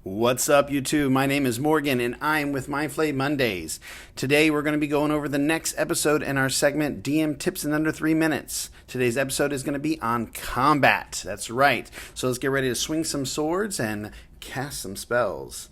What's up, YouTube? My name is Morgan, and I'm with Mindflayed Mondays. Today, we're going to be going over the next episode in our segment, DM Tips in Under 3 Minutes. Today's episode is going to be on combat. That's right. So let's get ready to swing some swords and cast some spells.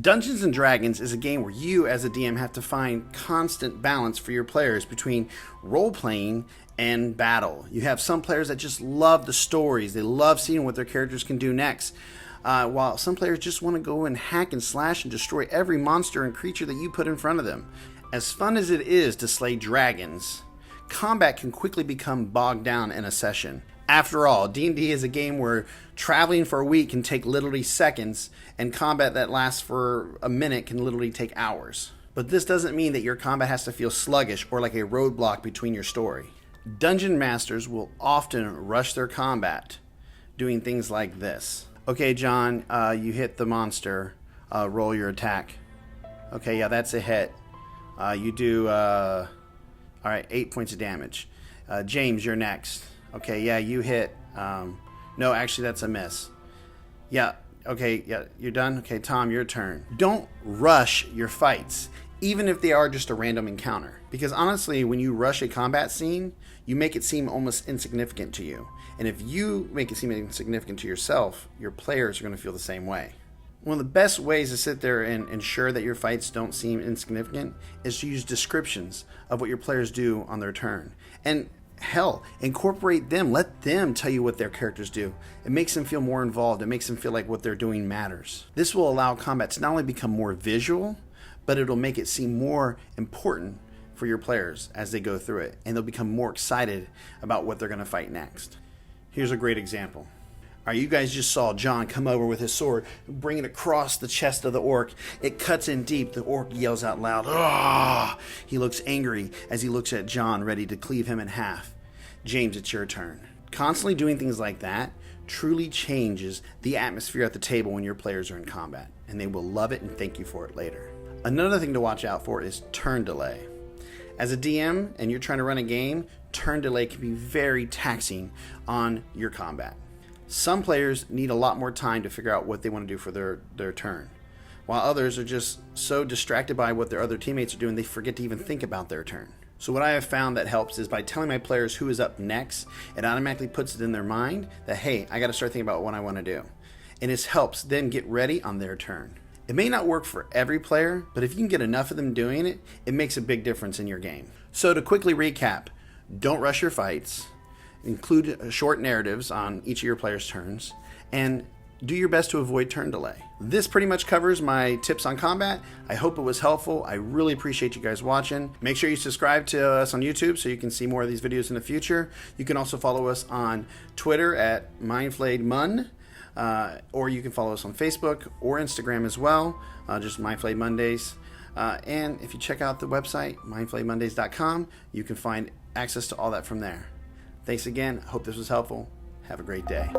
Dungeons & Dragons is a game where you, as a DM, have to find constant balance for your players between role-playing and battle. You have some players that just love the stories. They love seeing what their characters can do next. While some players just want to go and hack and slash and destroy every monster and creature that you put in front of them. As fun as it is to slay dragons, combat can quickly become bogged down in a session. After all, D&D is a game where traveling for a week can take literally seconds, and combat that lasts for a minute can literally take hours. But this doesn't mean that your combat has to feel sluggish or like a roadblock between your story. Dungeon masters will often rush their combat, doing things like this. Okay, John, you hit the monster. Roll your attack. Okay, yeah, that's a hit. You do, all right, 8 points of damage. James, you're next. Okay, yeah, you hit. No, actually, that's a miss. Yeah, okay, yeah, you're done? Okay, Tom, your turn. Don't rush your fights, even if they are just a random encounter. Because honestly, when you rush a combat scene, you make it seem almost insignificant to you. And if you make it seem insignificant to yourself, your players are going to feel the same way. One of the best ways to sit there and ensure that your fights don't seem insignificant is to use descriptions of what your players do on their turn. And hell, incorporate them. Let them tell you what their characters do. It makes them feel more involved. It makes them feel like what they're doing matters. This will allow combat to not only become more visual, but it'll make it seem more important for your players as they go through it. And they'll become more excited about what they're going to fight next. Here's a great example. All right, you guys just saw John come over with his sword, bring it across the chest of the orc. It cuts in deep. The orc yells out loud, "Ah!" He looks angry as he looks at John, ready to cleave him in half. James, it's your turn. Constantly doing things like that truly changes the atmosphere at the table when your players are in combat, and they will love it and thank you for it later. Another thing to watch out for is turn delay. As a DM and you're trying to run a game, turn delay can be very taxing on your combat. Some players need a lot more time to figure out what they want to do for their turn, while others are just so distracted by what their other teammates are doing they forget to even think about their turn. So what I have found that helps is by telling my players who is up next, it automatically puts it in their mind that, hey, I got to start thinking about what I want to do. And it helps them get ready on their turn. It may not work for every player, but if you can get enough of them doing it, it makes a big difference in your game. So to quickly recap, don't rush your fights. Include short narratives on each of your players' turns, and do your best to avoid turn delay. This pretty much covers my tips on combat. I hope it was helpful. I really appreciate you guys watching. Make sure you subscribe to us on YouTube so you can see more of these videos in the future. You can also follow us on Twitter at MindflayedMun, or you can follow us on Facebook or Instagram as well, just Mindflayed Mondays. And if you check out the website, mindflayedmondays.com, you can find access to all that from there. Thanks again. I hope this was helpful. Have a great day.